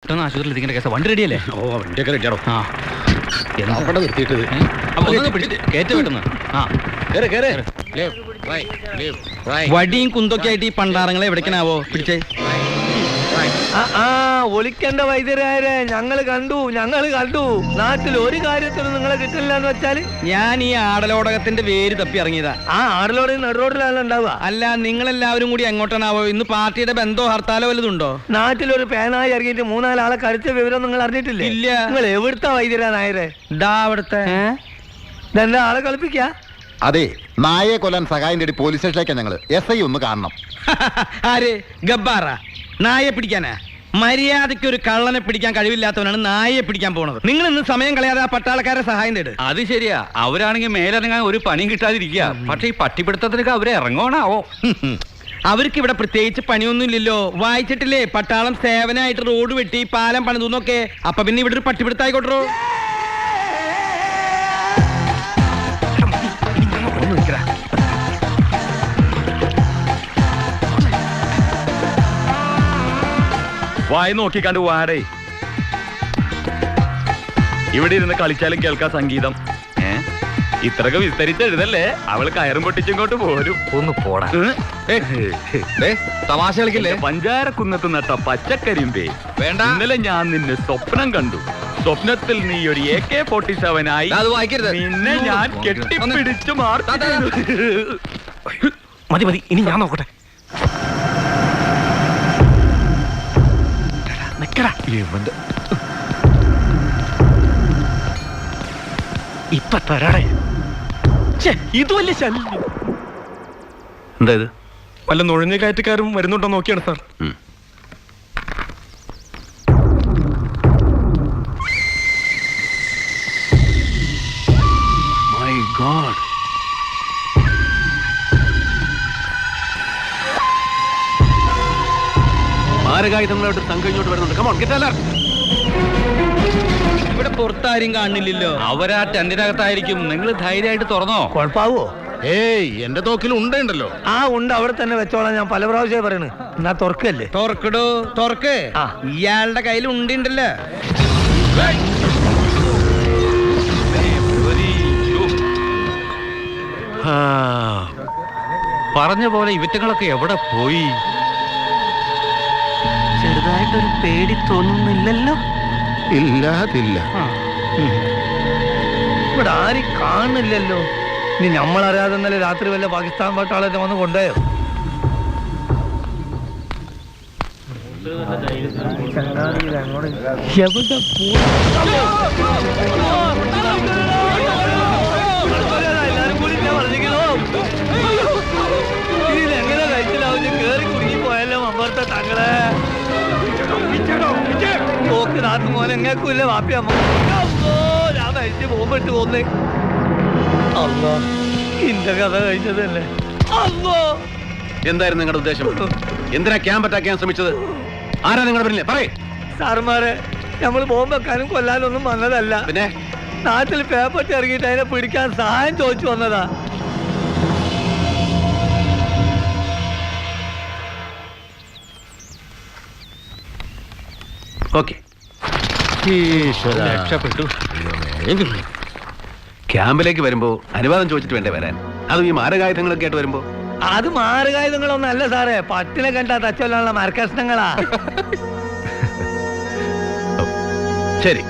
പെട്ടെന്ന് ആശുപത്രിയിൽ എത്തിക്കേണ്ട കേസ്. വണ്ടി റെഡിയല്ലേ? ഓ വണ്ടിയൊക്കെ റെഡിയാണോ? ആ അവിടെ നിർത്തിയിട്ടത്. കേറ്റ പെട്ടെന്ന്. വടിയും കുന്തൊക്കെ ആയിട്ട് ഈ പണ്ടാറങ്ങളെ എവിടേക്കാവോ പിടിച്ചേ? ഒളിക്കേണ്ട വൈദ്യരായരെ ഞങ്ങൾ കണ്ടു. നാട്ടിൽ ഒരു കാര്യത്തിനും നിങ്ങളെ കിട്ടില്ല എന്ന് വെച്ചാല് ഞാൻ ഈ ആടലോടകത്തിന്റെ വേര് തപ്പി ഇറങ്ങിയതാ. ആ ആടലോടെ നടുറോഡിലാണ് ഉണ്ടാവുക. അല്ല, നിങ്ങളെല്ലാവരും കൂടി എങ്ങോട്ടാണാവോ? ഇന്ന് പാർട്ടിയുടെ ബന്ധോ ഹർത്താലോ വല്ലതുണ്ടോ? നാട്ടിലൊരു പേനായി ഇറങ്ങിയിട്ട് 3-4 ആളെ കടിച്ച വിവരം നിങ്ങൾ അറിഞ്ഞിട്ടില്ലേ? ഇല്ല. നിങ്ങൾ എവിടുത്തെ വൈദ്യരാ നായരെ? അവിടുത്തെ ഇതെന്താ ആളെ കളിപ്പിക്ക? അതെ, നായെ കൊല്ലാൻ സഹായം തേടി പോലീസ് സ്റ്റേഷനിലേക്കാണ് ഞങ്ങള്. SI ഒന്ന് കാണണം. ആര്? ഗബ്ബാറ? നായെ പിടിക്കാനാ? മര്യാദയ്ക്ക് ഒരു കള്ളനെ പിടിക്കാൻ കഴിവില്ലാത്തവനാണ് നായെ പിടിക്കാൻ പോണത്. നിങ്ങൾ ഇന്ന് സമയം കളയാതെ ആ പട്ടാളക്കാരെ സഹായം തേട്. അത് ശരിയാ, അവരാണെങ്കിൽ മേലിറങ്ങാൻ ഒരു പണിയും കിട്ടാതിരിക്കുക. പക്ഷെ ഈ പട്ടിപ്പിടുത്തത്തിനൊക്കെ അവരെ ഇറങ്ങണാവോ? അവർക്ക് ഇവിടെ പ്രത്യേകിച്ച് പണിയൊന്നുമില്ലല്ലോ. വായിച്ചിട്ടില്ലേ പട്ടാളം സേവനമായിട്ട് റോഡ് വെട്ടി പാലം പണിതൊക്കെ? അപ്പൊ പിന്നെ ഇവിടെ ഒരു പട്ടിപ്പിടുത്തായിക്കോട്ടോ. വായി നോക്കിക്കണ്ട് വാടേ. ഇവിടെ ഇരുന്ന് കളിച്ചാലും കേൾക്കാം സംഗീതം. ഇത്രയൊക്കെ വിസ്തരിച്ച് എഴുതല്ലേ? അവള് കയറും പൊട്ടിച്ചിങ്ങോട്ട് പോരും. ഒന്ന് പോടാ. തമാശ കളിക്കില്ലേ? പഞ്ചാരക്കുന്നത്ത് നട്ട പച്ചക്കരിമ്പേ വേണ്ട. ഇന്നലെ ഞാൻ നിന്നെ സ്വപ്നം കണ്ടു. സ്വപ്നത്തിൽ നീ ഒരു AK-47 ആയി. നിന്നെ ഞാൻ കെട്ടിപ്പിടിച്ചു മതി, ഇനി ഞാൻ നോക്കട്ടെ. ഇപ്പൊ തരാടേ. ഇത് വലിയ ശല്യം. എന്താ ഇത്? വല്ല നുഴഞ്ഞ കയറ്റക്കാരും വരുന്നുണ്ടോ നോക്കിയാണ് സാർ. My God. മാരകായുധങ്ങളോട്ട് സംഘം ഇങ്ങോട്ട് വരുന്നുണ്ട്. Come on, get alert. ഇവിടെ പുറത്താരും കാണില്ലല്ലോ. അവരാ ടെന്റിനകത്തായിരിക്കും. നിങ്ങൾ ധൈര്യമായിട്ട് തുറന്നോ. കുഴപ്പാവോ? ഏയ്, എന്റെ തോക്കിൽ ഉണ്ടല്ലോ. ആ ഉണ്ട് അവിടെ തന്നെ വെച്ചോളാം. ഞാൻ പല പ്രാവശ്യം പറയണ്. എന്നാ തുറക്കല്ലേ? തുറക്കടോ, തുറക്ക്. ഇയാളുടെ കയ്യിൽ ഉണ്ടല്ലോ. പറഞ്ഞ പോലെ ഇവറ്റങ്ങളൊക്കെ എവിടെ പോയി? ചെറുതായിട്ടൊരു പേടി തോന്നുന്നില്ലല്ലോ. ഇല്ലാതില്ല. ഇവിടെ ആരും കാണുന്നില്ലല്ലോ. ഇനി നമ്മളറിയാതെ ഇന്നലെ രാത്രി വല്ല പാകിസ്ഥാൻ പട്ടാളത്തെ വന്ന് കൊണ്ടുപോയോ? ഇതിലെങ്ങനെ കഴിച്ചിലാവും? കേറി കുടുങ്ങി പോയല്ലോ അമ്പർത്തെ തങ്ങളെ. നോക്ക് നാട്ടു മോനെ എങ്ങേക്കൂല്ലേ വാപ്പി അമ്മ. ഞാൻ കഴിച്ച് പോകുമ്പോട്ട് പോന്നേ. അല്ലോ, ഇന്റെ കഥ കഴിച്ചതല്ലേ. അല്ലോ, എന്തായിരുന്നു നിങ്ങളുടെ ഉദ്ദേശം? എന്തിനാ ക്യാമ്പ് അറ്റാക്ക് ചെയ്യാൻ ശ്രമിച്ചത്? ആരാ നിങ്ങളുടെ പിന്നിലെ? പറയേ. സാറുമാരെ, നമ്മൾ ബോംബ് വെക്കാനും കൊല്ലാനൊന്നും വന്നതല്ല. പിന്നെ നാട്ടിൽ പേപ്പട്ടി ഇറങ്ങിയിട്ട് അതിനെ പിടിക്കാൻ സഹായം ചോദിച്ചു വന്നതാ. ഓക്കെ, രക്ഷപ്പെട്ടു. ക്യാമ്പിലേക്ക് വരുമ്പോ അനുവാദം ചോദിച്ചിട്ട് വേണ്ടേ വരാൻ? അതും ഈ മാരകായുധങ്ങളൊക്കെ ആയിട്ട് വരുമ്പോ. അത് മാറുകായുധങ്ങളൊന്നും അല്ല സാറേ. പട്ടിനെ കണ്ടാ തച്ചൊല്ലാനുള്ള മരക്കഷ്ണങ്ങളാ. ശരി,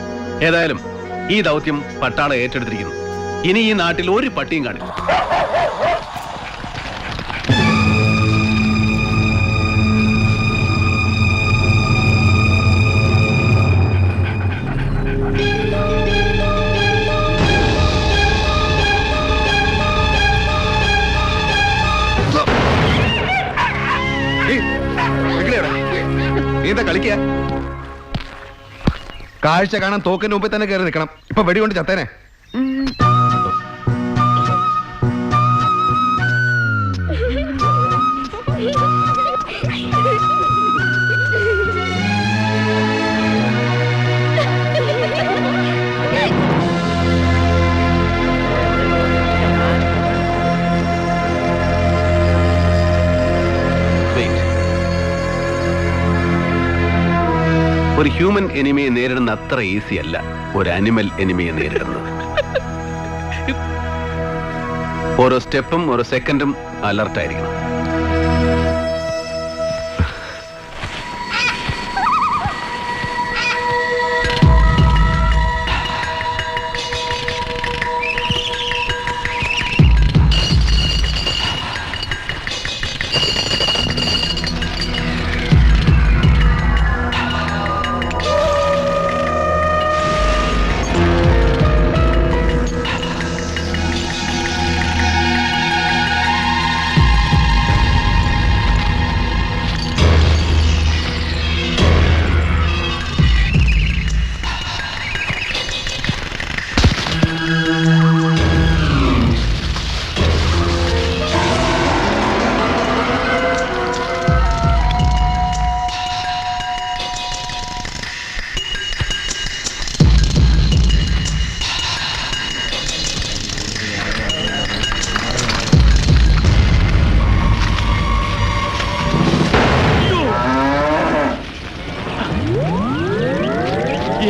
ഏതായാലും ഈ ദൗത്യം പട്ടാളം ഏറ്റെടുത്തിരിക്കുന്നു. ഇനി ഈ നാട്ടിൽ ഒരു പട്ടിയും കാണില്ല. എന്താ കളിക്ക? കാഴ്ച കാണാൻ തോക്കിന്റെ മുമ്പിൽ തന്നെ കയറി നിൽക്കണം. ഇപ്പൊ വെടികൊണ്ട് ചത്തേനെ. ഒരു ഒരു ഹ്യൂമൻ എനിമിയെ നേരിടുന്ന അത്ര ഈസി അല്ല ഒരു അനിമൽ എനിമിയെ നേരിടുന്നത്. ഓരോ സ്റ്റെപ്പും ഓരോ സെക്കൻഡും അലർട്ടായിരിക്കണം.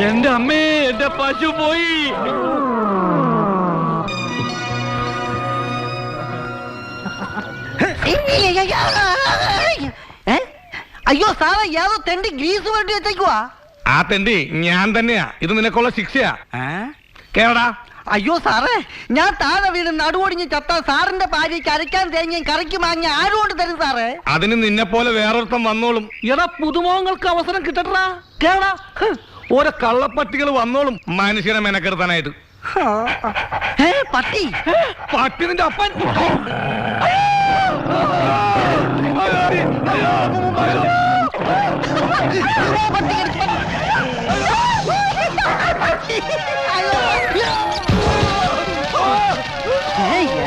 എന്റെ അമ്മേ, എന്റെ പശു പോയി. അയ്യോ സാറേ ഏതോ തെണ്ടി ഗ്രീസ് വേണ്ടി വെച്ചേക്കുവാ. ആ തെണ്ടി ഞാൻ തന്നെയാ. ഇത് നിനക്കുള്ള ശിക്ഷയാ. കേടാ. അയ്യോ സാറേ, ഞാൻ താഴെ വീണ് നടുവൊടിഞ്ഞ് ചത്ത സാറിന്റെ ഭാര്യയ്ക്ക് അരയ്ക്കാൻ തേങ്ങയും കറിക്ക് മാങ്ങ ആരുകൊണ്ട് തരും സാറേ? അതിന് നിന്നെ പോലെ വേറൊരുത്തം വന്നോളും. എടാ പുതുമുഖങ്ങൾക്ക് അവസരം കിട്ടട്ടാ. കേടാ, ഓരോ കള്ളപ്പട്ടികൾ വന്നോളും മനുഷ്യനെ മെനക്കെടുത്താനായിട്ട്. പട്ടി പട്ടി നിന്റെ അപ്പൻ.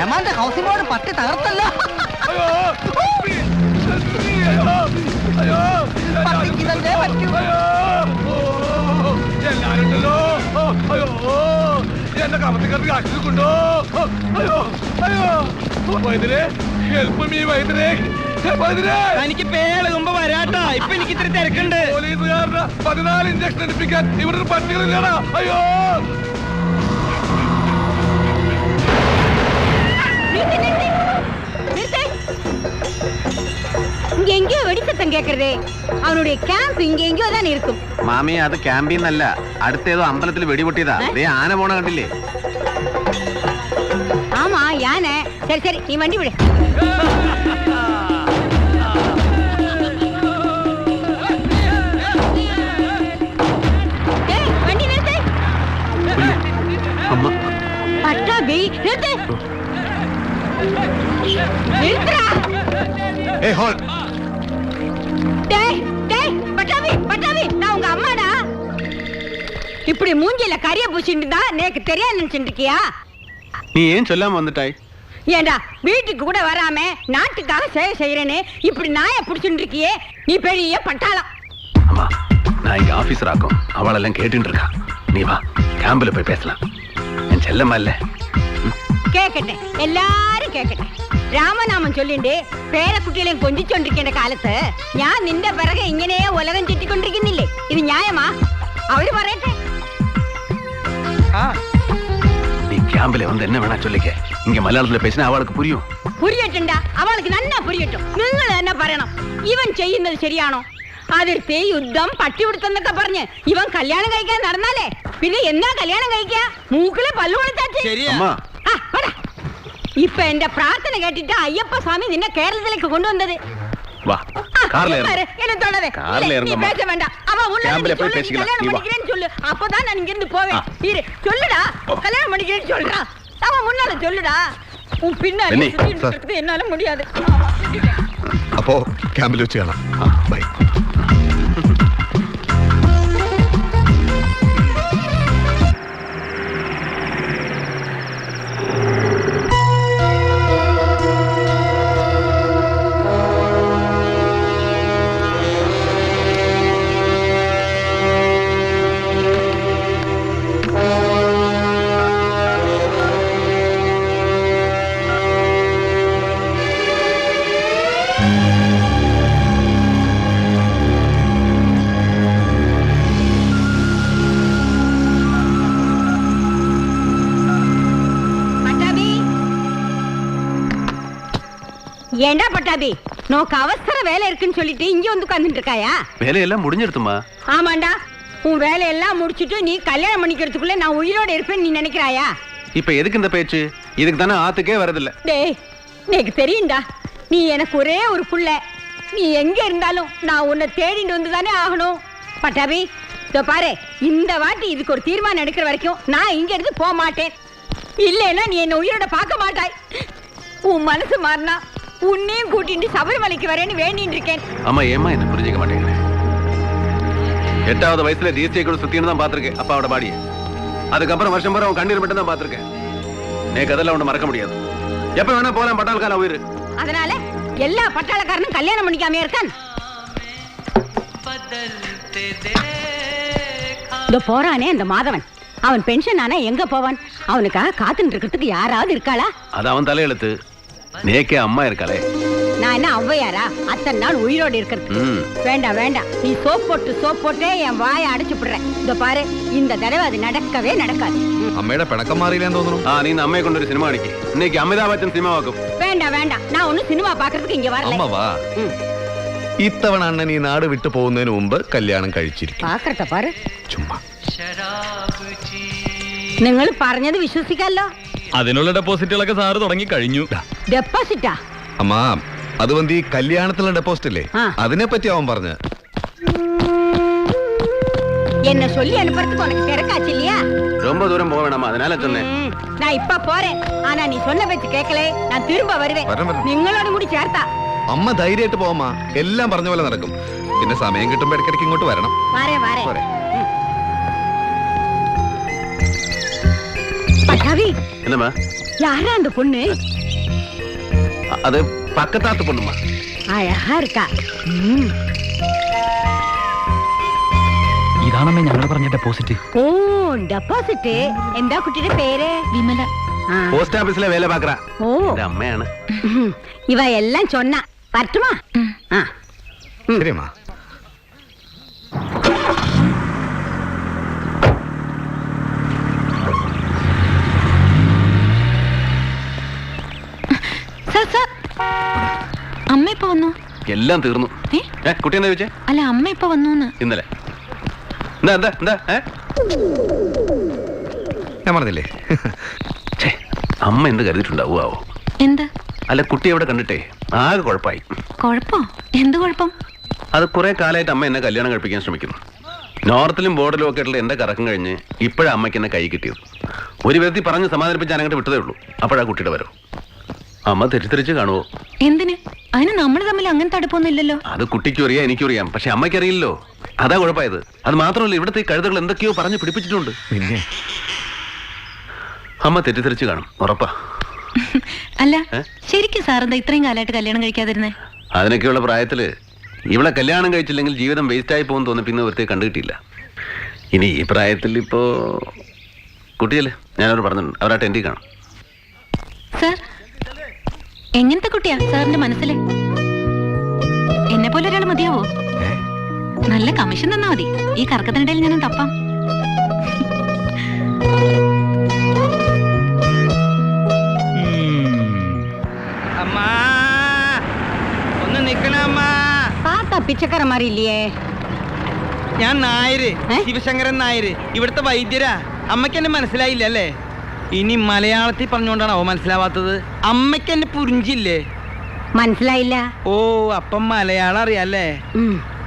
ഏമാന്റെ ഹൗസിംഗ് ബോർഡ് പട്ടി തകർത്തല്ലോ. പട്ടിക്ക് തന്നെ പറ്റൂ. എല്ലാരുണ്ടല്ലോ. എന്റെ കമത്തിക്കാർക്ക് കാശിക്കൊണ്ടോ. അയ്യോ അയ്യോ വൈദ്യരെ, ഹെൽപ്പ് മീ വൈദ്യരെ. എനിക്ക് പേളുകുമ്പോ വരാട്ടാ. ഇപ്പൊ എനിക്ക് ഇത്തിരി തിരക്കുണ്ട്. പോലീസുകാരുടെ 14 ഇഞ്ചക്ഷൻ എടുപ്പിക്കാൻ ഇവിടെ ഒരു പട്ടികളില്ലടാ. അയ്യോ இங்க எங்கேயோ வெடிசத்தம் கேக்குறதே. அவனுடைய கேம்ப் இங்க எங்கேயோ தான் இருக்கும். മാമി, അത് ക്യാമ്പീന്നല്ല, അടുത്തേതോ അമ്പലത്തിൽ വെടിപൊട്ടിയതാ. ദേ ആന പോണ കണ്ടില്ലേ? ஆமா யானை. சரி சரி, நீ வண்டி விடு. ஏய், வண்டி நிறுத்து. അമ്മ, பட்டாபி நிறுத்து. நிறுத்துடா. ഏയ് ഹോൾ. டேய் டேய், பட்டாபி பட்டாபி, நான் உங்க அம்மாடா. இப்படி மூஞ்சில கரிய பூசிட்டு தான் எனக்கு தெரியாது நினைச்சிட்டு இருக்கியா? നീ ഏൻ ചൊല്ലാൻ വന്നിട്ടായി? ஏண்டா வீட்டுக்கு கூட வராம நாட்டுக்காக சேவை செய்யறேன்னு இப்படி நாயை பிடிச்சுட்டு இருக்கியே, நீ பெரிய பட்டாளம். அம்மா, நான் இங்க ஆபீசர் ஆக்கும், அவளெல்லாம் கேட்டுட்டு இருக்கா. நீ வா, கேம்பில் போய் பேசலாம். என் செல்லம்மா இல்ல. കേക്കട്ടെ, എല്ലാരും കേക്കട്ടെ. രാമനാമം ചൊല്ലിണ്ട് പേരക്കുട്ടികളെയും കൊഞ്ചിച്ചോണ്ടിരിക്കേണ്ട കാലത്ത് ഞാൻ നിന്റെ പിറകെ ഇങ്ങനെ ഉലകം ചുറ്റിക്കൊണ്ടിരിക്കുന്നില്ലേ? ഇത് ന്യായമാ? അവര് പറയട്ടെ. நீ கேம்பில் வந்து என்ன வேணா சொல்லிக்க. இங்க மலையாளத்துல பேசினா அவளுக்கு புரியும். പുരിയട്ടുണ്ടാ, അവൾക്ക് നന്നാ പുരിയട്ടും. നിങ്ങൾ തന്നെ പറയണം, ഇവൻ ചെയ്യുന്നത് ശരിയാണോ? അതിർത്തി, യുദ്ധം, പട്ടിപിടുത്തെന്നൊക്കെ പറഞ്ഞ് ഇവൻ കല്യാണം കഴിക്കാൻ നടന്നാലേ പിന്നെ എന്നാ കല്യാണം കഴിക്കാ? മൂക്കില് പല്ലു കൊടുത്താച്ച്. அம்மா, ഇപ്പൊ എന്റെ പ്രാർത്ഥന കേട്ടിട്ട് അയ്യപ്പ സ്വാമി നിന്നെ കേരളത്തിലേക്ക് കൊണ്ടുവന്നത്. வா, கார்ல ஏறு. என்ன தொடாதே. கார்ல ஏறுங்க அம்மா. பேச வேண்டாம். அவ உள்ள கேம்ப்ல போய் பேசிக்கலாம். கல்யாணம் நீ வா. பண்ணிக்கிறேன்னு சொல்லு. அப்பதான் நான் இங்க இருந்து போவேன். இரு, சொல்லுடா. கல்யாணம் பண்ணிக்கிறேன்னு சொல்றா. அவன் முன்னால சொல்லுடா. உன் பின்னாடி பென்னி, சுத்திட்டு இருக்கிறது என்னால முடியாது. അപ്പോ ക്യാമ്പിൽ വെച്ച് കാണാം. ബൈ. ஏண்டா பட்டாபி நோக்கு அவசர வேலை இருக்குன்னு சொல்லிட்டு இங்க வந்து உட்கார்ந்துட்டு இருக்காயா? வேலையெல்லாம் முடிஞ்சிருத்துமா. ஆமாண்டா, உன் வேலையெல்லாம் முடிச்சிட்டு நீ கல்யாணம் பண்ணிக்கிறதுக்குள்ள நான் உயிரோட இருப்பேன்னு நீ நினைக்கிறாயா? இப்ப எதுக்கு இந்த பேச்சு? இதுக்கு தானே ஆத்துக்கே வரதில்ல. டேய், எனக்கு தெரியும்டா, நீ எனக்கு ஒரே ஒரு புள்ள. நீ எங்க இருந்தாலும் நான் உன்னை தேடிட்டு வந்து தானே ஆகணும். பட்டாபி இதோ பாரு, இந்த வாட்டி இதுக்கு ஒரு தீர்மானம் எடுக்கிற வரைக்கும் நான் இங்க இருந்து போக மாட்டேன். இல்லைன்னா நீ என்ன உயிரோட பார்க்க மாட்டாய். உன் மனசு மாறினா உன்னையும் கூட்டிட்டு சபரிமலைக்கு வரேன்னு வேண்டிட்டு இருக்கேன். அம்மா ஏமா என்ன புரிஞ்சுக்க மாட்டேங்கிறேன். 8வது வயசுல தேசிய குழு சுத்தின்னு தான் பாத்திருக்கேன் அப்பாவோட பாடியை. அதுக்கப்புறம் வருஷம் பூரா அவன் கண்ணீர் மட்டும் தான் பாத்திருக்கேன். எனக்கு அதெல்லாம் ஒண்ணு மறக்க முடியாது. எப்ப வேணா போலாம் பட்டாளக்கார உயிர். அதனால எல்லா பட்டாளக்காரனும் கல்யாணம் பண்ணிக்காம இருக்கான். இந்த போறானே அந்த மாதவன், அவன் பென்ஷன் ஆனா எங்க போவான்? அவனுக்காக காத்துட்டு இருக்கிறதுக்கு யாராவது இருக்காளா? அது அவன் தலையெழுத்து. நேக்கே அம்மா இருக்காளே. நான் என்ன ஔவையாரா அத்தனை நாள் உயிரோடு இருக்கிறது? வேண்டாம் வேண்டாம், நீ சோப் போட்டே என் வாயை அடைச்சு விடுறேன். இந்த பாரு, இந்த தடவை அது நடக்கவே நடக்காது. അമ്മയുടെ പിണക്കം മാറിയില്ലെന്ന് തോന്നുന്നു. നീ അമ്മയെ കൊണ്ടൊരു സിനിമ കാണിക്ക്. ഇന്നേക്ക് അമിതാഭ് ബച്ചൻ സിനിമ വാക്കും. വേண்டாം വേண்டாം, நான் ஒன்னும் സിനിമ പാக்கிறதுக்கு ഇങ്ങ வரல. അമ്മ വാ. ഇത്തവണ അണ്ണൻ ഈ നാട് വിട്ടു പോകുന്നതിന് മുമ്പ് കല്യാണം കഴിച്ചിരിക്കും. പാക്കട്ടെ പാரு. ചുമ്മാ. നിങ്ങൾ പറഞ്ഞത് വിശ്വസിക്കാലോ. അതിനുള്ള ഡെപ്പോസിറ്റുകളൊക്കെ സാറ് തുടങ്ങി കഴിഞ്ഞു. ഡെപ്പോസിറ്റാ? അമ്മ അത് വന്ന് ഈ കല്യാണത്തിലുള്ള ഡെപ്പോസിറ്റ് ഇല്ലേ, അതിനെ പറ്റി അവൻ പറഞ്ഞു. என்ன சொல்லி அனுப்புறதுக்கு உனக்கு திறக்காச்சு இல்லையா? ரொம்ப தூரம் போக வேணாமா, அதனால சொன்னேன். நான் இப்ப போறேன், ஆனா நீ சொன்ன பேச்சு கேட்கல, நான் திரும்ப வருவேன். നിങ്ങളോട് കൂടി ചേർത്താ. അമ്മ ധൈര്യമായിട്ട് പോവാ, എല്ലാം പറഞ്ഞ പോലെ നടക്കും. പിന്നെ സമയം കിട്ടുമ്പോ ഇടയ്ക്കിടയ്ക്ക് ഇങ്ങോട്ട് വരണം. பட்டாவி, என்னம்மா? யாரா அந்த பொண்ணு? அது பக்கத்தாத்து பொண்ணுமா. அழகா இருக்கா. ഇതാണമ്മേ ഞങ്ങൾ പറഞ്ഞ ഡെപ്പോസിറ്റ്. ഓ, ഡെപ്പോസിറ്റ്. എന്താ കുട്ടിയുടെ പേര്? വിമല. പോസ്റ്റ് ഓഫീസിലെ വേല പാക്കറ. ഓ, അമ്മയാണ്. ഇവ എല്ലാം ചൊന്ന. പറ്റുമാ? ശരി അമ്മ. അമ്മ ഇപ്പൊ വന്നു. എല്ലാം തീർന്നു. കുട്ടി എന്താ ചോദിച്ചേ? അല്ല, അമ്മ ഇപ്പൊ വന്നു. ഇന്നലെ ഞാൻ പറഞ്ഞില്ലേ, അമ്മ എന്ത് കരുതിട്ടുണ്ടാവോ? എന്ത്? അല്ല, കുട്ടി എവിടെ കണ്ടിട്ടേ ആകെ കുഴപ്പമായി. കുഴപ്പോ? എന്ത് കുഴപ്പം? അത് കുറെ കാലമായിട്ട് അമ്മ എന്നെ കല്യാണം കഴിപ്പിക്കാൻ ശ്രമിക്കുന്നു. നോർത്തിലും ബോർഡിലും ഒക്കെ ആയിട്ടുള്ള എന്റെ കറക്കം കഴിഞ്ഞ് ഇപ്പോഴാണ് അമ്മയ്ക്ക് എന്നെ കൈ കിട്ടിയത്. ഒരു വിധത്തിൽ പറഞ്ഞ് സമാധാനിപ്പിച്ച് ഞാൻ അങ്ങോട്ട് വിട്ടതേ ഉള്ളൂ. അപ്പോഴാ കുട്ടിയുടെ വരവ്. അമ്മ തെറ്റിദ്ധരിച്ച് കാണുവോ? എന്തിന്? അതിന് നമ്മൾ തമ്മിൽ അങ്ങനത്തെ അടുപ്പൊന്നും ഇല്ലല്ലോ. അത് കുട്ടിക്കും അറിയാം, എനിക്കും അറിയാം. പക്ഷെ അമ്മയ്ക്കറിയില്ലല്ലോ. അതാ കുഴപ്പമായത്. അത് മാത്രമല്ല, ഇവിടുത്തെ കഴുതകൾ എന്തൊക്കെയോ പറഞ്ഞ് പിടിപ്പിച്ചിട്ടുണ്ട്. പിന്നെ അമ്മ തെറ്റിദ്ധരിച്ച് കാണും, ഉറപ്പാ. അല്ല, ശരിക്കും സാറെന്താ ഇത്രയും കാലമായിട്ട് കല്യാണം കഴിക്കാതിരുന്നേ? അതിനൊക്കെയുള്ള പ്രായത്തില് ഇവളെ കല്യാണം കഴിച്ചില്ലെങ്കിൽ ജീവിതം വേസ്റ്റ് ആയി പോകും തോന്നി പിന്നെ ഒരുത്തേ കണ്ടുകിട്ടിയില്ല. ഇനി ഈ പ്രായത്തിൽ ഇപ്പോ കുട്ടിയല്ലേ, ഞാനവർ പറഞ്ഞിട്ടുണ്ട്, അവരാ ടെൻറ്റി കാണും. സാർ എങ്ങനത്തെ കുട്ടിയാ സാറിന്റെ മനസ്സിലെ? എന്നെ പോലെ ഒരാൾ മതിയാവോ? നല്ല കമ്മീഷൻ തന്നാ മതി. ഈ കറക്കത്തിനിടയിൽ ഞാനും തപ്പാം. ഒന്ന് നിക്കണമ്മ. പാത്താ പിച്ചക്കാരൻ മാറിയില്ലേ? ഞാൻ നായര്, ശിവശങ്കരൻ നായര്, ഇവിടുത്തെ വൈദ്യരാ. അമ്മയ്ക്ക് എന്നെ മനസ്സിലായില്ല അല്ലേ? ഇനി മലയാളത്തിൽ പറഞ്ഞുകൊണ്ടാണോ മനസ്സിലാവാത്തത്? അമ്മയ്ക്ക് എന്നെ പുരിഞ്ചില്ലേ? മനസ്സിലായില്ല. ഓ, അപ്പം മലയാളം അറിയാല്ലേ?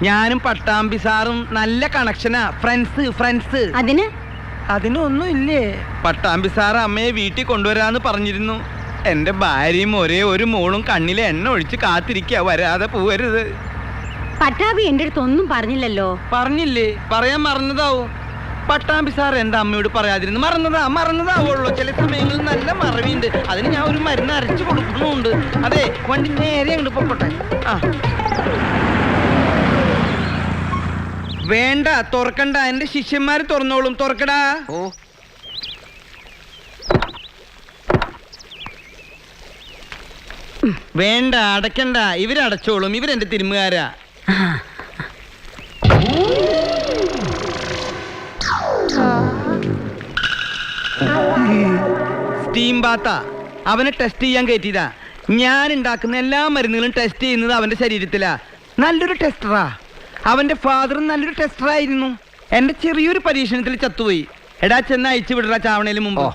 ഞാനും പട്ടാമ്പി സാറും നല്ല കണക്ഷനാ. ഫ്രണ്ട്സ്. അതിനൊന്നും ഇല്ലേ? പട്ടാമ്പി സാർ അമ്മയെ വീട്ടിൽ കൊണ്ടുവരാന്ന് പറഞ്ഞിരുന്നു. എന്റെ ഭാര്യയും ഒരേ ഒരു മോളും കണ്ണിലെ എണ്ണ ഒഴിച്ച് കാത്തിരിക്കുക, വരാതെ പോവരുത്. പട്ടാമ്പി എന്റെ അടുത്ത് ഒന്നും പറഞ്ഞില്ലല്ലോ. പറഞ്ഞില്ലേ? പറയാൻ മറന്നതാവും. പട്ടാമ്പി സാർ എന്താ അമ്മയോട് പറയാതിരുന്നു? മറന്നതാവുള്ളൂ. ചില സമയങ്ങളിൽ നല്ല മറവിയുണ്ട്. അതിന് ഞാൻ ഒരു മരുന്ന് അരച്ചു കൊടുക്കുന്നുണ്ട്. അതെ, വണ്ടി നേരെ അങ്ങോട്ട് പൊക്കോട്ടെ. വേണ്ട, തുറക്കണ്ട. എന്റെ ശിഷ്യന്മാര് തുറന്നോളും. തുറക്കടാ. വേണ്ട, അടയ്ക്കണ്ട. ഇവരടച്ചോളും. ഇവരെന്റെ തിരുമുകാരാ. സ്റ്റീം ബാത്താ. അവനെ ടെസ്റ്റ് ചെയ്യാൻ കയറ്റിയതാ. ഞാൻ ഉണ്ടാക്കുന്ന എല്ലാ മരുന്നുകളും ടെസ്റ്റ് ചെയ്യുന്നത് അവന്റെ ശരീരത്തിലാ. നല്ലൊരു ടെസ്റ്ററാ. അവന്റെ ഫാദറും നല്ലൊരു ടെസ്റ്ററായിരുന്നു. എന്റെ ചെറിയൊരു പരീക്ഷണത്തിൽ ചത്തുപോയി. എടാ ചെന്ന് അയച്ചു വിടറാ ചാവണേന് മുമ്പ്.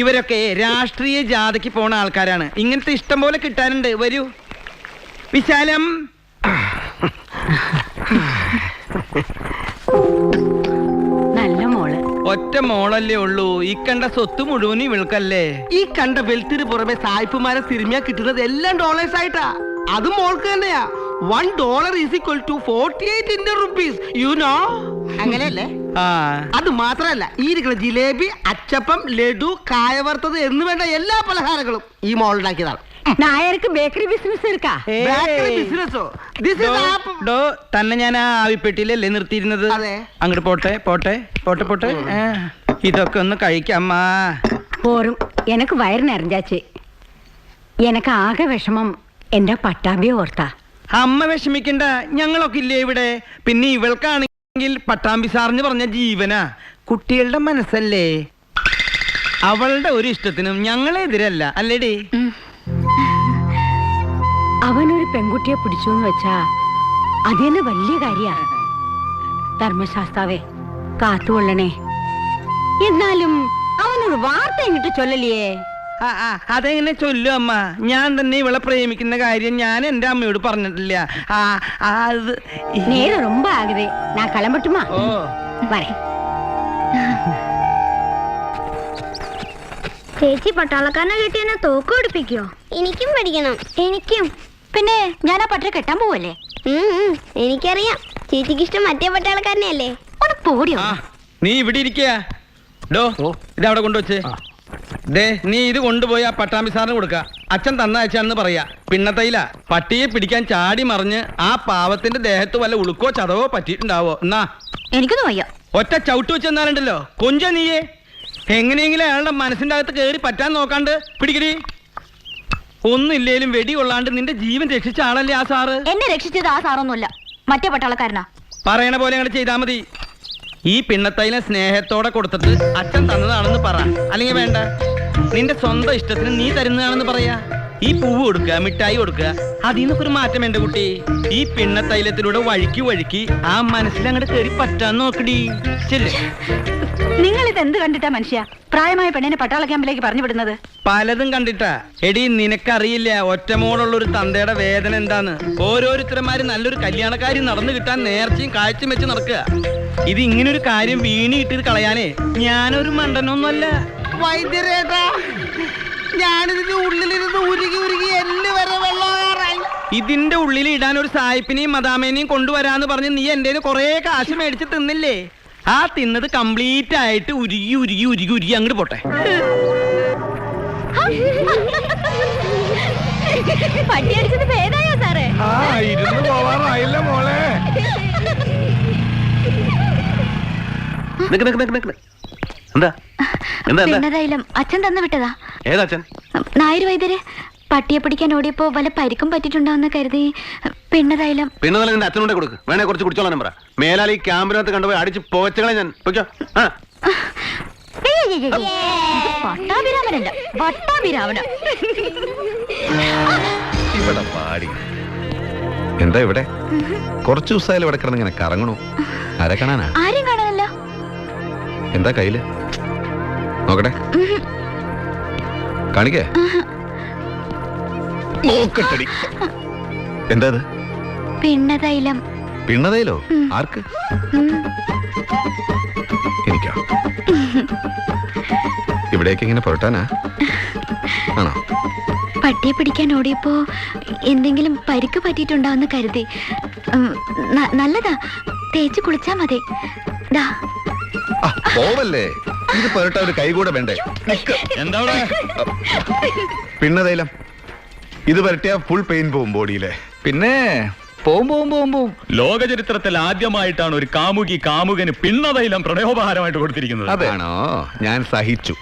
ഇവരൊക്കെ രാഷ്ട്രീയ ജാഥയ്ക്ക് പോണ ആൾക്കാരാണ്. ഇങ്ങനത്തെ ഇഷ്ടം പോലെ കിട്ടാനുണ്ട്. വരൂ വിശാലം. നല്ല മോള്. ഒറ്റ മോളല്ലേ ഉള്ളൂ. ഈ കണ്ട സ്വത്ത് മുഴുവനും ഇവൾക്കല്ലേ. ഈ കണ്ട വെൽത്തിന് പുറമെ സായിപ്പുമാരെ സിനിമ കിട്ടുന്നത് എല്ലാം ഡോളേഴ്സ് ആയിട്ടാ. അത് മോൾക്ക് തന്നെയാ. $1 is equal to 48 Indian rupees. You know? അങ്ങനെയല്ലേ? ആ അത് മാത്രല്ല, ഈ ഇരിക്കുന്ന ജിലേബി, അച്ചപ്പം, ലഡു, കായവറുത്തത് എന്ന് വേണ്ട എല്ലാ പലഹാരങ്ങളും ഈ മോൾ ഉണ്ടാക്കിയതാണ്. നായർക്ക് ബേക്കറി ബിസിനസ് എടുക്കാ. ബിസിനസ്സോ? ഡോ തന്നെ ഞാൻ ആ ആവിപ്പെട്ടിയിലല്ലേ നിർത്തിയിരുന്നത്? അതെ. അങ്ങോട്ട് പോട്ടെ പോട്ടെ പോട്ടെ പോട്ടെ. ഇതൊക്കെ ഒന്ന് കഴിക്കാമ്മ. പോറും എനക്ക് വയറ് നിറഞ്ഞാച്ച്. എനക്ക് ആകെ വിഷമം എന്റെ പട്ടാമ്പിയെ ഓർത്താ. അമ്മ വിഷമിക്കണ്ട, ഞങ്ങളൊക്കെ ഇല്ലേ ഇവിടെ. പിന്നെ ഇവൾക്കാണെങ്കിൽ പട്ടാമ്പി സാറിന് പറഞ്ഞ ജീവനാ. കുട്ടികളുടെ മനസ്സല്ലേ. അവളുടെ ഒരു ഇഷ്ടത്തിനും ഞങ്ങളെതിരല്ല, അല്ലേടി? അവനൊരു പെൺകുട്ടിയെ പിടിച്ചു എന്ന് വെച്ചാ അതന്നെ വലിയ കാര്യാ. ധർമ്മശാസ്താവേ കാത്തുകൊള്ളണേ. എന്നാലും അവനൊരു വാർത്ത ഇങ്ങോട്ട് ചൊല്ലലിയേ. അതെങ്ങനെ ചൊല്ലും അമ്മ? ഞാൻ തന്നെ ഇവളെ പ്രേമിക്കുന്ന കാര്യം ഞാൻ എന്റെ അമ്മയോട് പറഞ്ഞിട്ടില്ല. നേരെ ரொம்ப ആകെ ഞാൻ കളമ്പട്ടുമാ. ഓ വരേ. ചേച്ചി പട്ടാളക്കാരനെ കിട്ടിയെന്നെ തോക്ക് പഠിപ്പിക്കോ? എനിക്കും പഠിക്കണം. എനിക്കും. പിന്നെ ഞാൻ ആ പട്ടരെ കെട്ടാൻ പോവല്ലേ? എനിക്കറിയാം. ചേച്ചിക്ക് ഇഷ്ടം മറ്റേ പട്ടാളക്കാരനെയല്ലേ? ഒന്ന് പോടിയോ. നീ ഇവിടെ ഇരിക്കുക. ഡോ ഇതവിടെ കൊണ്ടുവച്ചേ. ദേ നീ ഇത് കൊണ്ടുപോയി ആ പട്ടാമ്പി സാറിന് കൊടുക്ക. അച്ഛൻ തന്നയച്ചാണെന്ന് പറയാ. പിന്നത്തയില പട്ടിയെ പിടിക്കാൻ ചാടി മറിഞ്ഞ് ആ പാവത്തിന്റെ ദേഹത്ത് വല്ല ഉളുക്കോ ചതവോ പറ്റിയിട്ടുണ്ടാവോ? എന്നാ എനിക്കൊന്നും വയ്യ. ഒറ്റ ചവിട്ട് വെച്ചെന്നാലുണ്ടല്ലോ കൊഞ്ച നീയേ. എങ്ങനെയെങ്കിലും അയാളുടെ മനസ്സിന്റെ അകത്ത് കയറി പറ്റാൻ നോക്കാണ്ട് പിടിക്കടി. ഒന്നില്ലേലും വെടി കൊള്ളാണ്ട് നിന്റെ ജീവൻ രക്ഷിച്ച ആളല്ലേ ആ സാറ്. എന്നെ രക്ഷിച്ചത് ആ സാറൊന്നുമല്ല, മറ്റേ പട്ടാളക്കാരനാ. പറയണ പോലെ അങ്ങോട്ട് ചെയ്താൽ മതി. ഈ പിണ്ണത്തൈല സ്നേഹത്തോടെ കൊടുത്തിട്ട് അച്ഛൻ തന്നതാണെന്ന് പറ. അല്ലെങ്കിൽ വേണ്ട, നിന്റെ സ്വന്തം ഇഷ്ടത്തിന് നീ തരുന്നതാണെന്ന് പറയാ. ഈ പൂവ് കൊടുക്കുക, മിഠായി കൊടുക്കുക, അതിൽ നിന്നൊക്കെ ഒരു മാറ്റം എന്റെ കുട്ടി. ഈ പിണ്ണത്തൈലത്തിലൂടെ വഴുക്കി വഴുക്കി ആ മനസ്സിലങ്ങോട്ട് കയറി പറ്റാൻ നോക്കടി. ശരി. നിങ്ങൾ ഇത് എന്ത് കണ്ടിട്ടാ മനുഷ്യ പ്രായമായ പെണ്ണിനെ പട്ടാള ക്യാമ്പിലേക്ക് പറഞ്ഞു വിടുന്നത്? പലതും കണ്ടിട്ടാ. എടി നിനക്കറിയില്ല ഒറ്റമോടുള്ള ഒരു തന്തയുടെ വേദന എന്താന്ന്. ഓരോരുത്തരന്മാര് നല്ലൊരു കല്യാണക്കാരി നടന്നു കിട്ടാൻ നേർച്ചയും കാഴ്ചയും വെച്ച് നടക്കുക. ഇത് ഇങ്ങനൊരു കാര്യം വീണിട്ട് കളയാനേ ഞാനൊരു മണ്ടനൊന്നുമല്ല. വൈദ്യരേട്ടാ, ഞാനിതിന്റെ ഉള്ളിലിരുന്ന് ഉരുകി ഉരുകി എല്ല് വരെ വെള്ളമായി. ഇതിന്റെ ഉള്ളിൽ ഇടാൻ ഒരു സായിപ്പിനെയും മദാമേനെയും കൊണ്ടുവരാന്ന് പറഞ്ഞ് നീ എന്റെ കൊറേ കാശ് മേടിച്ച് തിന്നില്ലേ? ആ തിന്നത് കംപ്ലീറ്റ് ആയിട്ട് ഉരുകി ഉരുകി ഉരുകി ഉരുകി അങ്ങോട്ട് പോട്ടെ. പട്ടി അടിച്ചത് ഭേദായോ സാറേ? ഇരുന്ന് പോവാറായില്ല മോളെ. നിക്ക് നിക്ക് നിക്ക് നിക്ക്. എന്താ എന്താ എന്താ? പിന്നതായാലും അച്ഛൻ തന്നു വിട്ടതാ. ഏതാ അച്ഛൻ? നായർ വൈദ്യര് പട്ടിയെ പിടിക്കാൻ ഓടിയപ്പോ വല്ല പരിക്കും പറ്റിട്ടുണ്ടോന്ന് കരുതി പിന്നതായാലും. പിന്നെ നിന്റെ അച്ഛനോടെ കൊടുക്ക്. വേണേ കുറച്ച് കുടിച്ചോളാൻ പറ. മേലാൽ ഈ ക്യാമ്പിനകത്ത് കണ്ടുപോയി അടിച്ച് പോച്ചകളെ ഞാൻ പൊയ്ക്കോ. പട്ടാഭിരാമനല്ല, വട്ടാഭിരാമന. ഇവിടെ പാടി എന്താ ഇവിടെ കുറച്ചു ദിവസമായാലും ഇവിടെ കിടന്ന് ഇങ്ങനെ കറങ്ങണു. ആരെ കാണാനാ? ആരും കാണാനല്ല. എന്താ കയ്യില്? നോക്കട്ടെ, കാണിക്കേ. നോക്കട്ടടി. എന്താ ഇത്? പിന്നതൈലം. പിണ്ണതയിലോ? ആർക്ക്? എനിക്കാ? ഇവിടേക്ക് ഇങ്ങനെ പുരട്ടാനാ ആണോ? പട്ടിയെ പിടിക്കാൻ ഓടിയപ്പോ എന്തെങ്കിലും പരിക്ക് പറ്റിയിട്ടുണ്ടാവുന്ന കരുതി. നല്ലതാ, തേച്ച് കുളിച്ചാ മതി. ദാ. പോവല്ലേ, ഇത് പുരട്ട ഒരു കൈ കൂടെ വേണ്ടേ? എന്താ പിണ്ണതൈലം ഇത് പുരട്ടിയ ഫുൾ പെയിൻ പോവും ബോഡിയിലെ. പിന്നെ പോവും. ലോക ചരിത്രത്തിൽ ആദ്യമായിട്ടാണ് ഒരു കാമുകി കാമുകന് പിണ്ണതൈലം പ്രണയോപഹാരമായിട്ട് കൊടുത്തിരിക്കുന്നത്. അതാണോ? ഞാൻ സഹിച്ചു.